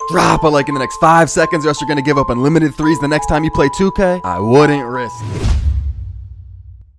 Drop a like in the next 5 seconds or else you're gonna give up unlimited threes the next time you play 2K. I wouldn't risk it.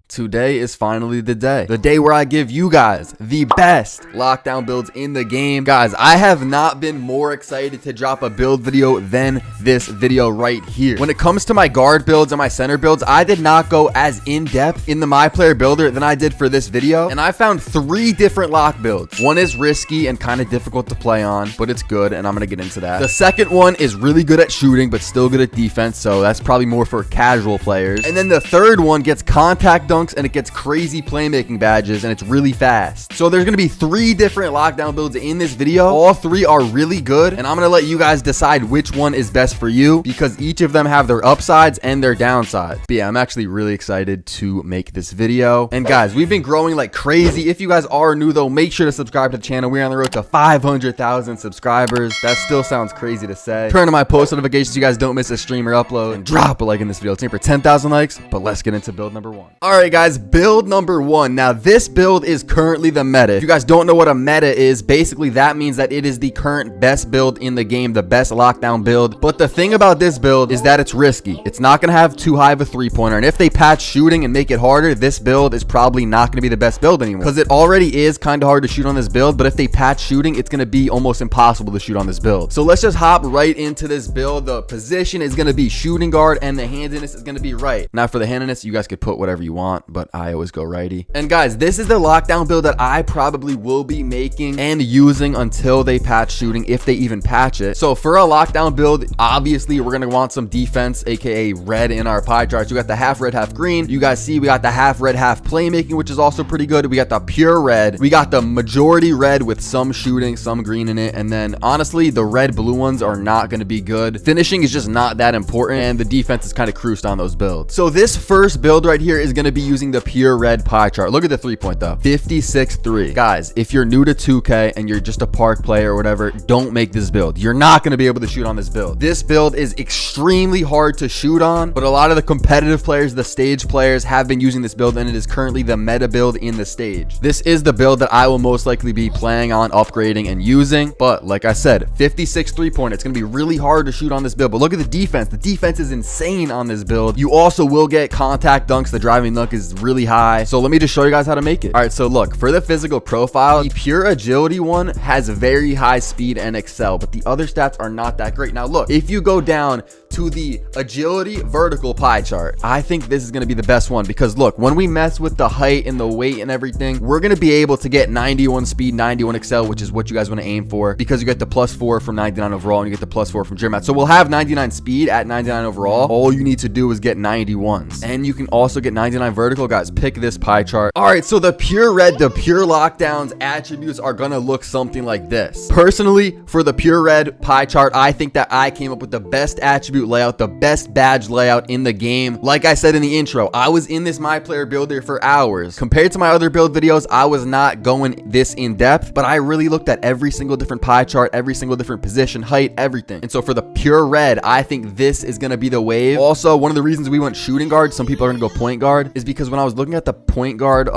Today is finally the day where I give you guys the best lockdown builds in the game. Guys, I have not been more excited to drop a build video than this video right here. When it comes to my guard builds and my center builds, I did not go as in-depth in the My Player Builder than I did for this video, and I found 3 different lock builds. One is risky and kind of difficult to play on, but it's good, and I'm gonna get into that. The second one is really good at shooting, but still good at defense, so that's probably more for casual players. And then the third one gets contact dunks and it gets crazy playmaking badges and it's really fast. So there's gonna be 3 different lockdown builds in this video. All 3 are really good, and I'm gonna let you guys decide which one is best for you because each of them have their upsides and their downsides. But yeah, I'm actually really excited to make this video. And guys, we've been growing like crazy. If you guys are new though, make sure to subscribe to the channel. We're on the road to 500,000 subscribers. That still sounds crazy to say. Turn on my post notifications so you guys don't miss a stream or upload, and drop a like in this video. It's aiming for 10,000 likes, but let's get into build number 1. All right guys, build number 1. Now this build is currently the meta. If you guys don't know what a meta is, basically that means that it is the current best build in the game, the best lockdown build. But the thing about this build is that it's risky. It's not going to have too high of a 3-pointer, and if they patch shooting and make it harder, this build is probably not going to be the best build anymore because it already is kind of hard to shoot on this build. But if they patch shooting, it's going to be almost impossible to shoot on this build. So let's just hop right into this build. The position is going to be shooting guard and the handedness is going to be right. Now for the handedness, you guys could put whatever you want, but I always go righty. And guys, this is the lockdown build that I probably will be making and using until they patch shooting, if they even patch it. So for a lockdown build, obviously we're gonna want some defense, aka red, in our pie charts. We got the half red, half green. You guys see we got the half red, half playmaking, which is also pretty good. We got the pure red. We got the majority red with some shooting, some green in it. And then honestly, the red blue ones are not gonna be good. Finishing is just not that important, and the defense is kind of cruised on those builds. So this first build right here is gonna be using the pure red pie chart. Look at the 3-point though, 56.3. Guys, if you're new to 2K and you're just a park player or whatever, don't make this build. You're not going to be able to shoot on this build. This build is extremely hard to shoot on, but a lot of the competitive players, the stage players, have been using this build, and it is currently the meta build in the stage. This is the build that I will most likely be playing on, upgrading, and using. But like I said, 56 3-pointer. It's going to be really hard to shoot on this build. But look at the defense. The defense is insane on this build. You also will get contact dunks. The driving dunk is really high. So let me just show you guys how to make it. All right, so look, for the physical profile, the pure agility one has very high speed and excel, but the other stats are not that great. Now look, if you go down to the agility vertical pie chart, I think this is going to be the best one because look, when we mess with the height and the weight and everything, we're going to be able to get 91 speed, 91 excel, which is what you guys want to aim for because you get the +4 from 99 overall and you get the +4 from gym. So we'll have 99 speed at 99 overall. All you need to do is get 91s, and you can also get 99 vertical. Guys, pick this pie chart. All right, so the pure red, the pure lockdowns attributes are gonna look something like this. Personally, for the pure red pie chart, I think that I came up with the best attribute layout, the best badge layout in the game. Like I said in the intro, I was in this My Player Builder for hours. Compared to my other build videos, I was not going this in depth, but I really looked at every single different pie chart, every single different position, height, everything. And so for the pure red, I think this is gonna be the wave. Also, one of the reasons we went shooting guard, some people are gonna go point guard, is because when I was looking at the point guard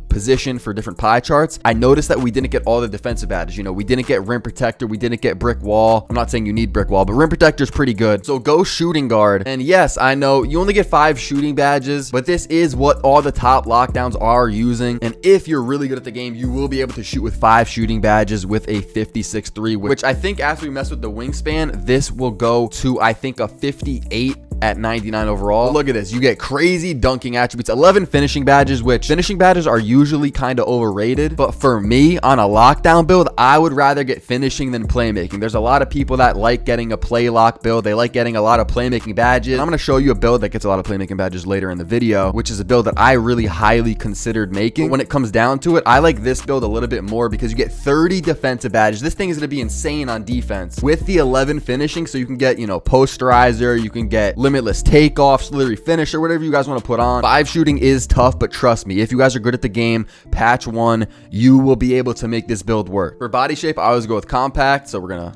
position for different pie charts, I noticed that we didn't get all the defensive badges. You know, we didn't get rim protector, we didn't get brick wall. I'm not saying you need brick wall, but rim protector is pretty good. So go shooting guard. And yes, I know you only get 5 shooting badges, but this is what all the top lockdowns are using. And if you're really good at the game, you will be able to shoot with 5 shooting badges with a 56.3, which I think after we mess with the wingspan, this will go to, I think, a 58 at 99 overall. But look at this, you get crazy dunking attributes, 11 finishing badges, which finishing badges are usually kind of overrated, but for me on a lockdown build, I would rather get finishing than playmaking. There's a lot of people that like getting a play lock build, they like getting a lot of playmaking badges. I'm going to show you a build that gets a lot of playmaking badges later in the video, which is a build that I really highly considered making. But when it comes down to it, I like this build a little bit more because you get 30 defensive badges. This thing is going to be insane on defense with the 11 finishing, so you can get, you know, posterizer, you can get limitless takeoff, slippery finish, or whatever you guys want to put on. 5 shooting is tough, but trust me, if you guys are good at the game, patch 1, you will be able to make this build work. For body shape, I always go with compact, so we're gonna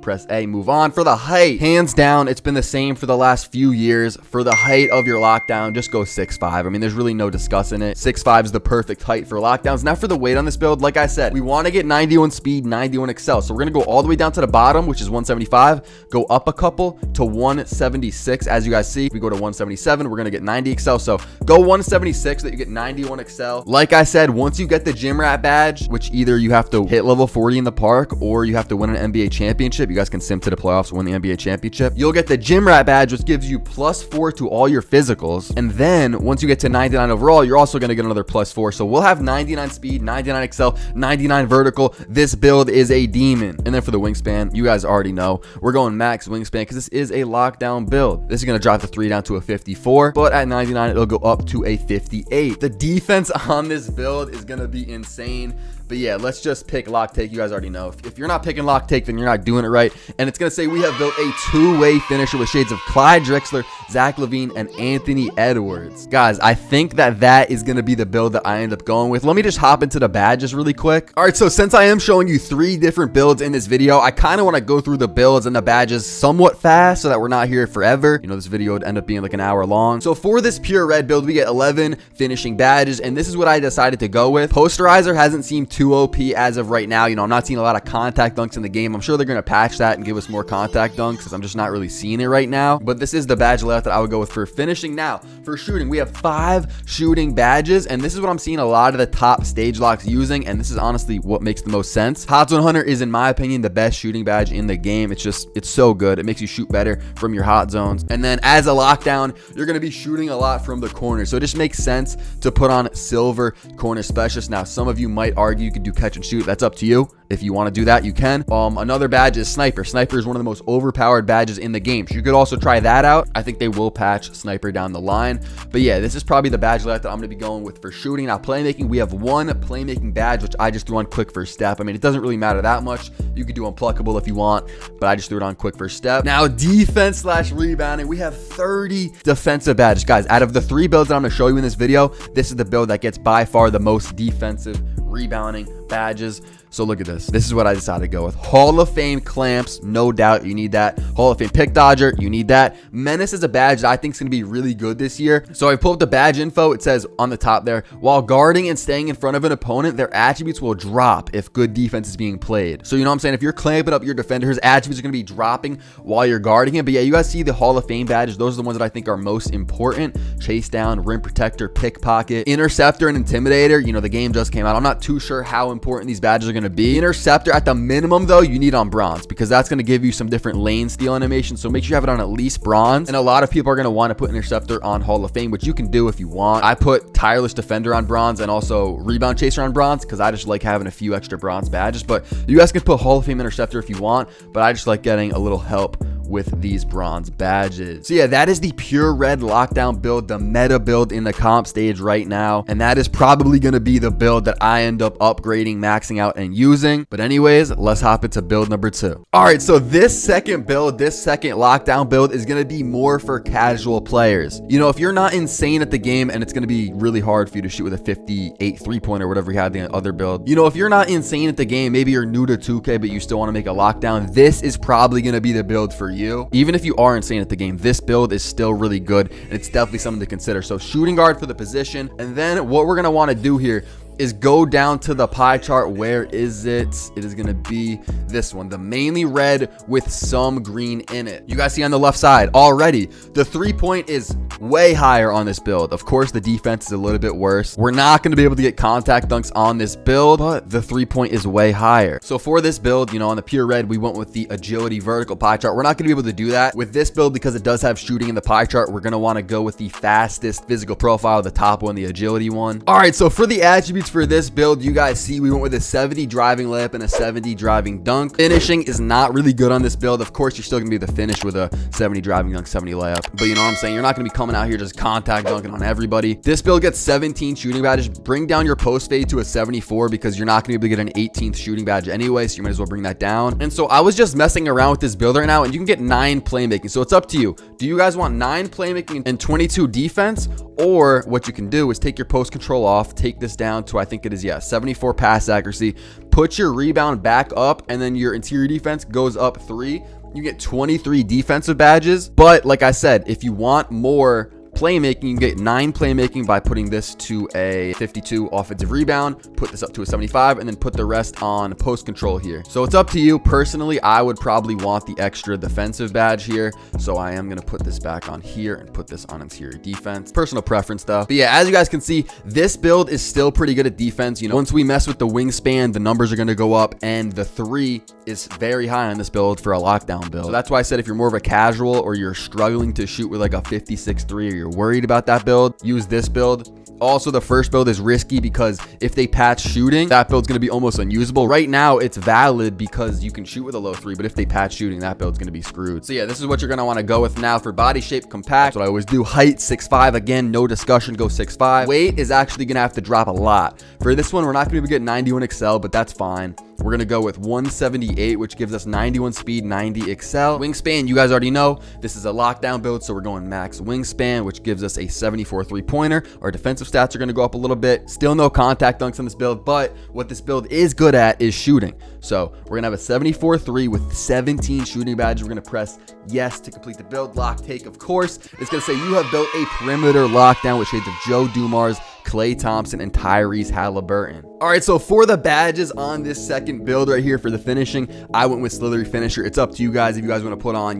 press A, move on. For the height, hands down, it's been the same for the last few years. For the height of your lockdown, just go 6'5". I mean, there's really no discussing it. 6'5 is the perfect height for lockdowns. Now for the weight on this build, like I said, we want to get 91 speed, 91 excel. So we're going to go all the way down to the bottom, which is 175, go up a couple to 176. As you guys see, if we go to 177, we're going to get 90 excel. So go 176 so that you get 91 excel. Like I said, once you get the gym rat badge, which either you have to hit level 40 in the park or you have to win an NBA championship. You guys can sim to the playoffs, win the NBA championship. You'll get the gym rat badge, which gives you +4 to all your physicals. And then once you get to 99 overall, you're also going to get another +4. So we'll have 99 speed, 99 excel, 99 vertical. This build is a demon. And then for the wingspan, you guys already know we're going max wingspan because this is a lockdown build. This is going to drop the 3 down to a 54, but at 99, it'll go up to a 58. The defense on this build is going to be insane. But yeah, let's just pick lock take. You guys already know. If you're not picking lock take, then you're not doing it right. And it's going to say we have built a two-way finisher with shades of Clyde Drexler, Zach LaVine, and Anthony Edwards. Guys, I think that is going to be the build that I end up going with. Let me just hop into the badges really quick. All right, so since I am showing you 3 different builds in this video, I kind of want to go through the builds and the badges somewhat fast so that we're not here forever. This video would end up being like an hour long. So for this pure red build, we get 11 finishing badges, and this is what I decided to go with. Posterizer hasn't seemed too OP as of right now. I'm not seeing a lot of contact dunks in the game. I'm sure they're going to patch that and give us more contact dunks because I'm just not really seeing it right now. But this is the badge layout that I would go with for finishing. Now, for shooting, we have 5 shooting badges, and this is what I'm seeing a lot of the top stage locks using, and this is honestly what makes the most sense. Hot Zone Hunter is, in my opinion, the best shooting badge in the game. It's so good. It makes you shoot better from your hot zones. And then as a lockdown, you're going to be shooting a lot from the corner. So it just makes sense to put on silver corner specialist. Now, some of you might argue you could do catch and shoot. That's up to you. If you want to do that, you can. Another badge is Sniper. Sniper is one of the most overpowered badges in the game. So you could also try that out. I think they will patch Sniper down the line. But yeah, this is probably the badge layout that I'm going to be going with for shooting. Now, playmaking, we have 1 playmaking badge, which I just threw on quick first step. I mean, it doesn't really matter that much. You could do unpluckable if you want, but I just threw it on quick first step. Now, defense / rebounding, we have 30 defensive badges. Guys, out of the 3 builds that I'm going to show you in this video, this is the build that gets by far the most defensive rebounding badges. So look at this. This is what I decided to go with. Hall of Fame clamps, no doubt you need that. Hall of Fame pick dodger, you need that. Menace is a badge that I think is going to be really good this year. So I pulled up the badge info. It says on the top there, while guarding and staying in front of an opponent, their attributes will drop if good defense is being played. So you know what I'm saying? If you're clamping up your defender, his attributes are going to be dropping while you're guarding him. But yeah, you guys see the Hall of Fame badges. Those are the ones that I think are most important. Chase down, rim protector, pickpocket, interceptor, and intimidator. The game just came out. I'm not too sure how important these badges are going to be. Interceptor, at the minimum though, you need on bronze because that's going to give you some different lane steal animations. So make sure you have it on at least bronze. And a lot of people are going to want to put interceptor on Hall of Fame, which you can do if you want. I put tireless defender on bronze and also rebound chaser on bronze because I just like having a few extra bronze badges. But you guys can put Hall of Fame interceptor if you want, but I just like getting a little help with these bronze badges. So yeah, that is the pure red lockdown build, the meta build in the comp stage right now. And that is probably going to be the build that I end up upgrading, maxing out, and using. But anyways, let's hop into build number 2. All right, so this second build, this second lockdown build is going to be more for casual players. If you're not insane at the game, and it's going to be really hard for you to shoot with a 58 3-pointer, whatever you had the other build. If you're not insane at the game, maybe you're new to 2K, but you still want to make a lockdown, this is probably going to be the build for you. Even if you are insane at the game, this build is still really good, and it's definitely something to consider. So shooting guard for the position, and then what we're going to want to do here is go down to the pie chart. Where is it? It is going to be this one, the mainly red with some green in it. You guys see on the left side already, the 3-point is way higher on this build. Of course, the defense is a little bit worse. We're not going to be able to get contact dunks on this build, but the 3-point is way higher. So for this build, on the pure red, we went with the agility vertical pie chart. We're not going to be able to do that with this build because it does have shooting in the pie chart. We're going to want to go with the fastest physical profile, the top one, the agility one. All right, so for the attributes for this build, you guys see we went with a 70 driving layup and a 70 driving dunk. Finishing is not really good on this build. Of course, you're still gonna be the finish with a 70 driving dunk, 70 layup, but you know what I'm saying, you're not gonna be coming out here just contact dunking on everybody. This build gets 17 shooting badges. Bring down your post fade to a 74 because you're not going to be able to get an 18th shooting badge anyway, so you might as well bring that down. And so I was just messing around with this build right now, and you can get 9 playmaking. So it's up to you. Do you guys want 9 playmaking and 22 defense? Or what you can do is take your post control off, take this down to, I think it is, 74 pass accuracy, put your rebound back up, and then your interior defense goes up 3. You get 23 defensive badges. But like I said, if you want more playmaking, you can get 9 playmaking by putting this to a 52 offensive rebound, put this up to a 75, and then put the rest on post control here. So it's up to you. Personally, I would probably want the extra defensive badge here, so I am going to put this back on here and put this on interior defense. Personal preference though. But yeah, as you guys can see, this build is still pretty good at defense. You know, once we mess with the wingspan, the numbers are going to go up, and the 3 is very high on this build for a lockdown build. So that's why I said if you're more of a casual or you're struggling to shoot with like a 56-3 or you're worried about that build, use this build. Also, the first build is risky because if they patch shooting, that build's going to be almost unusable. Right now, it's valid because you can shoot with a low 3, but if they patch shooting, that build's going to be screwed. So yeah, this is what you're going to want to go with now. For body shape, compact. That's what I always do. Height, 6'5". Again, no discussion, go 6'5". Weight is actually going to have to drop a lot. For this one, we're not going to get 91 Excel, but that's fine. We're going to go with 178, which gives us 91 speed, 90 excel. Wingspan, you guys already know, this is a lockdown build, so we're going max wingspan, which gives us a 74 3-pointer. Our defensive stats are going to go up a little bit. Still no contact dunks on this build, but what this build is good at is shooting. So we're going to have a 74 3 with 17 shooting badges. We're going to press yes to complete the build. Lock take, of course. It's going to say you have built a perimeter lockdown with shades of Joe Dumars, Klay Thompson, and Tyrese Halliburton. All right, so for the badges on this second build right here for the finishing, I went with Slithery Finisher. It's up to you guys. If you guys want to put on,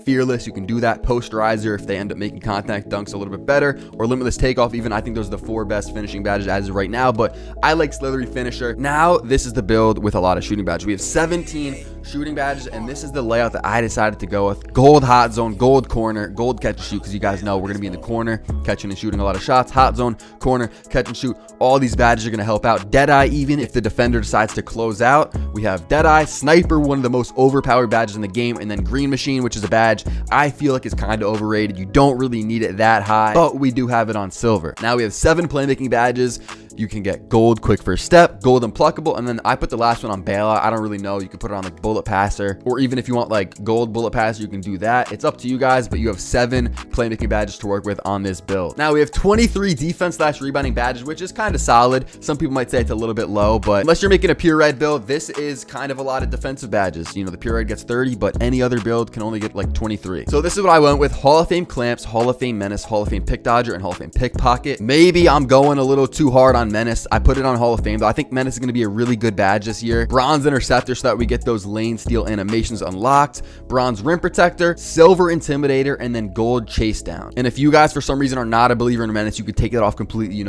Fearless, you can do that. Posterizer, if they end up making contact dunks a little bit better, or Limitless Takeoff even. I think those are the 4 best finishing badges as of right now, but I like Slithery Finisher. Now, this is the build with a lot of shooting badges. We have 17 shooting badges, and this is the layout that I decided to go with. Gold hot zone, gold corner, gold catch and shoot, because you guys know we're going to be in the corner catching and shooting a lot of shots. Hot zone, corner, catch and shoot. All these badges are going to help out. Deadeye, even if the defender decides to close out. We have Deadeye, Sniper, one of the most overpowered badges in the game, and then Green Machine, which is a badge I feel like is kind of overrated. You don't really need it that high, but we do have it on silver. Now we have 7 playmaking badges. You can get gold quick first step, gold unpluckable, and then I put the last one on bailout. I don't really know. You can put it on like bullet passer, or even if you want like gold bullet passer, you can do that. It's up to you guys, but you have 7 playmaking badges to work with on this build. Now we have 23 defense / rebounding badges, which is kind of solid. Some people might say it's a little bit low, but unless you're making a pure red build, this is kind of a lot of defensive badges. The pure red gets 30, but any other build can only get like 23. So this is what I went with: Hall of Fame clamps, Hall of Fame menace, Hall of Fame pick dodger, and Hall of Fame pickpocket. Maybe I'm going a little too hard on menace. I put it on Hall of Fame, though. I think menace is going to be a really good badge this year. Bronze interceptor, so that we get those lane steal animations unlocked. Bronze rim protector, silver intimidator, and then gold chase down. And if you guys for some reason are not a believer in menace, you could take it off completely,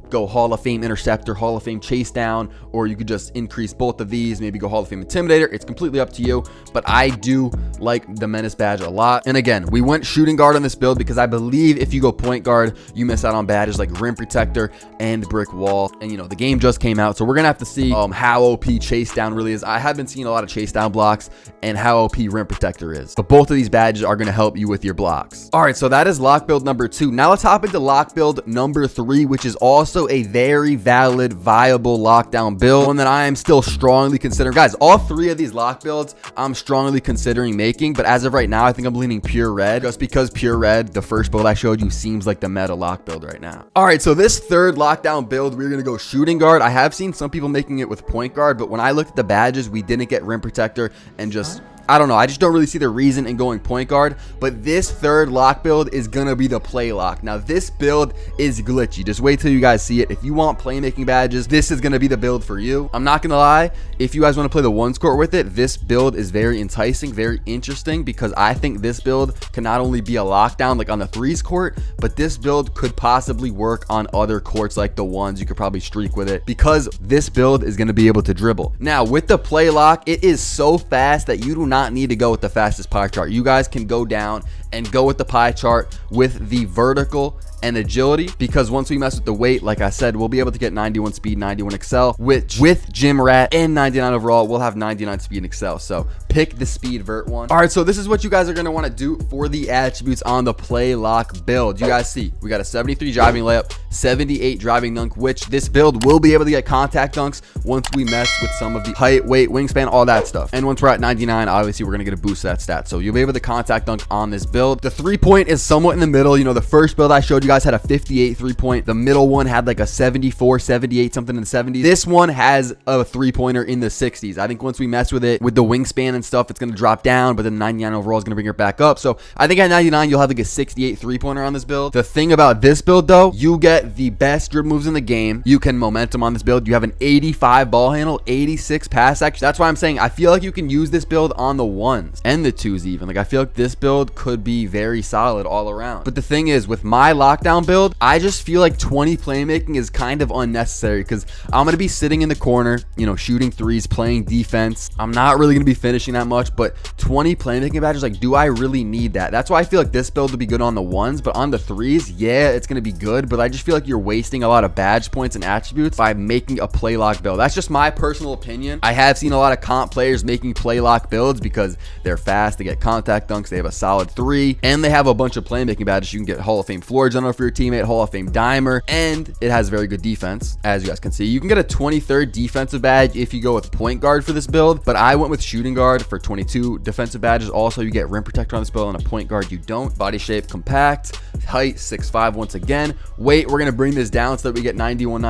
go Hall of Fame interceptor, Hall of Fame chase down, or you could just increase both of these, maybe go Hall of Fame intimidator. It's completely up to you, but I do like the menace badge a lot. And again, we went shooting guard on this build because I believe if you go point guard, you miss out on badges like rim protector and brick wall. And the game just came out, so we're gonna have to see how OP chase down really is. I have been seeing a lot of chase down blocks and how OP rim protector is, but both of these badges are gonna help you with your blocks. All right, so that is lock build number 2. Now let's hop into lock build number 3, which is also a very valid, viable lockdown build, one that I am still strongly considering. Guys, all 3 of these lock builds I'm strongly considering making, but as of right now, I think I'm leaning pure red, just because pure red, the first build I showed you, seems like the meta lock build right now. All right, so this third lockdown build, we're gonna go shooting guard. I have seen some people making it with point guard, but when I looked at the badges, we didn't get rim protector, and just I don't know. I just don't really see the reason in going point guard, but this third lock build is going to be the play lock. Now, this build is glitchy. Just wait till you guys see it. If you want playmaking badges, this is going to be the build for you. I'm not going to lie. If you guys want to play the ones court with it, this build is very enticing, very interesting, because I think this build can not only be a lockdown like on the threes court, but this build could possibly work on other courts like the ones. You could probably streak with it because this build is going to be able to dribble. Now, with the play lock, it is so fast that you do not not need to go with the fastest pie chart. You guys can go down and go with the pie chart with the vertical and agility, because once we mess with the weight, like I said, we'll be able to get 91 speed, 91 excel, which with gym rat and 99 overall, we'll have 99 speed and excel. So pick the speed vert one. All right, so this is what you guys are going to want to do for the attributes on the play lock build. You guys see we got a 73 driving layup, 78 driving dunk, which this build will be able to get contact dunks once we mess with some of the height, weight, wingspan, all that stuff. And once we're at 99, obviously we're going to get a boost to that stat. So you'll be able to contact dunk on this build. The 3-point is somewhat in the middle. You know, the first build I showed you guys had a 58 3-point. The middle one had like a 74, 78, something in the 70s. This one has a 3-pointer in the 60s. I think once we mess with it with the wingspan and stuff, it's going to drop down, but then 99 overall is going to bring it back up. So I think at 99, you'll have like a 68 3-pointer on this build. The thing about this build though, you get the best dribble moves in the game. You can momentum on this build. You have an 85 ball handle, 86 pass action. That's why I'm saying I feel like you can use this build on the 1s and the 2s even. Like I feel like this build could be very solid all around. But the thing is, with my lockdown build, I just feel like 20 playmaking is kind of unnecessary, because I'm going to be sitting in the corner, you know, shooting threes, playing defense. I'm not really going to be finishing that much, but 20 playmaking badges, like, do I really need that? That's why I feel like this build would be good on the 1s, but on the 3s, yeah, it's going to be good, but I just feel like you're wasting a lot of badge points and attributes by making a play lock build. That's just my personal opinion. I have seen a lot of comp players making play lock builds because they're fast, they get contact dunks, they have a solid 3, and they have a bunch of playmaking badges. You can get Hall of Fame floor general for your team, Hall of Fame dimer, and it has very good defense. As you guys can see, you can get a 23rd defensive badge if you go with point guard for this build, but I went with shooting guard for 22 defensive badges. Also, you get rim protector on this build, and a point guard you don't. Body shape compact, height 6'5" once again. Weight, we're going to bring this down so that we get 91.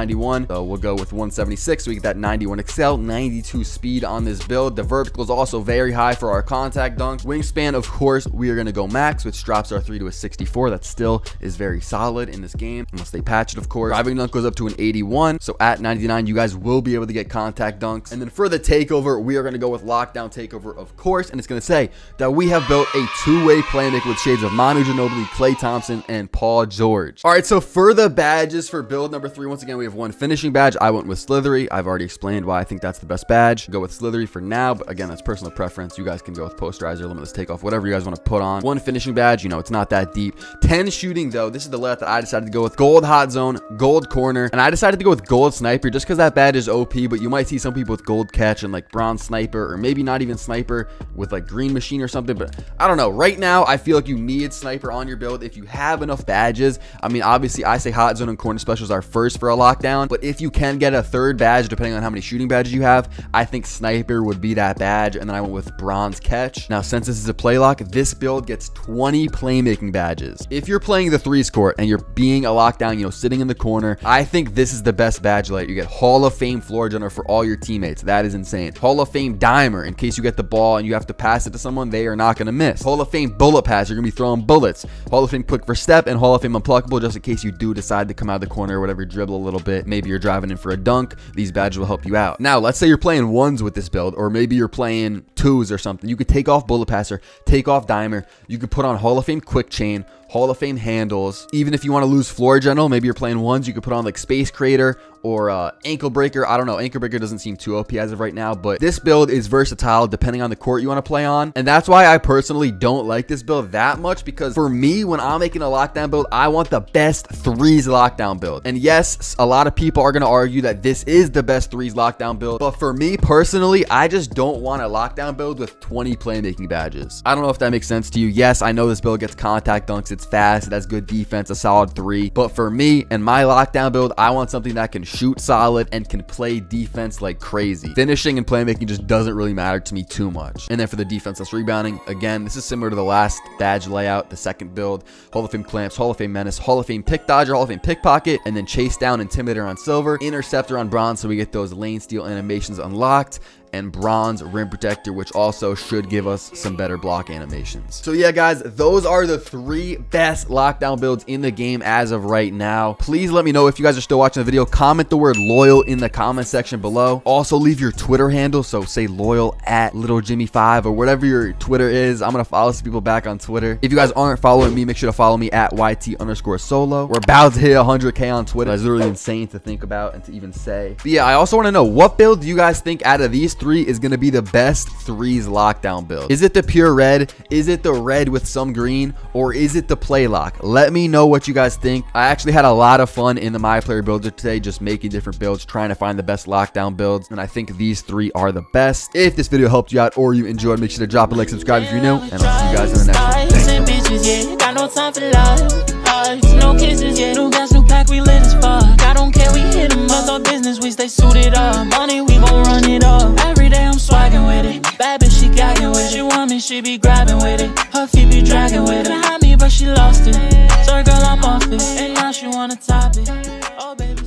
So we'll go with 176, so we get that 91 excel, 92 speed on this build. The vertical is also very high for our contact dunk. Wingspan, of course, we are going to go max, which drops our 3 to a 64. That still is very solid in this game, unless they patch it, of course. Driving dunk goes up to an 81, so at 99 you guys will be able to get contact dunks. And then for the takeover, we are going to go with lockdown takeover, of course, and it's going to say that we have built a 2-way playmaker with shades of Manu Ginobili, Klay Thompson, and Paul George. All right, so for the badges for build number 3, once again, we have one finishing badge. I went with Slithery. I've already explained why I think that's the best badge. Go with Slithery for now, but again, that's personal preference. You guys can go with Posterizer, Limitless Takeoff, whatever you guys want to put on. One finishing badge, you know, it's not that deep. 10 shooting though. This is the layout that I decided to go with. Gold hot zone, gold corner, and I decided to go with gold sniper just because that badge is OP, but you might see some people with gold catch and like bronze sniper, or maybe not even sniper with like green machine or something, but I don't know. Right now, I feel like you need sniper on your build if you have enough badges. I mean, obviously I say hot zone and corner specials are first for a lockdown, but if you can get a 3rd badge, depending on how many shooting badges you have, I think sniper would be that badge. And then I went with bronze catch. Now, since this is a play lock, this build gets 20 playmaking badges. If you're playing the 3s court and you're being a lockdown, you know, sitting in the corner, I think this is the best badge light. You get Hall of Fame floor general for all your teammates. That is insane. Hall of Fame dimer, in case you get the ball and you have to pass it to someone, they are not going to miss. Hall of Fame bullet pass, you're going to be throwing bullets. Hall of Fame quick for step, and Hall of Fame unpluckable, just in case you do decide to come out of the corner or whatever, dribble a little bit. Maybe you're driving in for a dunk. These badges will help you out. Now, let's say you're playing 1s with this build, or maybe you're playing 2s or something. You could take off bullet passer, take off dimer. You could put on Hall of Fame quick chain, Hall of Fame handles. Even if you want to lose floor general, maybe you're playing 1s, you could put on like space creator or ankle breaker. I don't know. Ankle breaker doesn't seem too OP as of right now, but this build is versatile depending on the court you want to play on. And that's why I personally don't like this build that much, because for me, when I'm making a lockdown build, I want the best 3s lockdown build. And yes, a lot of people are going to argue that this is the best 3s lockdown build, but for me personally, I just don't want a lockdown build with 20 playmaking badges. I don't know if that makes sense to you. Yes, I know this build gets contact dunks. It's fast. It has good defense, a solid 3. But for me and my lockdown build, I want something that can shoot solid and can play defense like crazy. Finishing and playmaking just doesn't really matter to me too much. And then for the defenseless rebounding, again, this is similar to the last badge layout, the second build. Hall of Fame clamps, Hall of Fame menace, Hall of Fame pick dodger, Hall of Fame pickpocket, and then chase down intimidator on silver, interceptor on bronze, so we get those lane steal animations unlocked, and bronze rim protector, which also should give us some better block animations. So yeah, guys, those are the 3 best lockdown builds in the game as of right now. Please let me know if you guys are still watching the video. Comment the word loyal in the comment section below. Also leave your Twitter handle, so say loyal at LittleJimmy5 or whatever your Twitter is. I'm gonna follow some people back on Twitter. If you guys aren't following me, make sure to follow me at YT_solo. We're about to hit 100K on Twitter. That's literally insane to think about and to even say. But yeah, I also want to know, what build do you guys think out of these three is going to be the best threes lockdown build. Is it the pure red? Is it the red with some green? Or is it the play lock? Let me know what you guys think. I actually had a lot of fun in the My Player Builder today, just making different builds, trying to find the best lockdown builds, and I think these three are the best. If this video helped you out or you enjoyed, make sure to drop a like, subscribe if you're new, and I'll see you guys in the next one. Thanks. Got no time for love, no kisses, yeah. New gas, new pack, we lit as fuck. I don't care, we hit them up, our business, we stay suited up. Money, we gon' run it up. Every day I'm swagging with it. Bad bitch, she gagging with it. She want me, she be grabbing with it. Her feet be dragging with it. Behind me, but she lost it. Sorry girl, I'm off it. And now she wanna top it. Oh baby.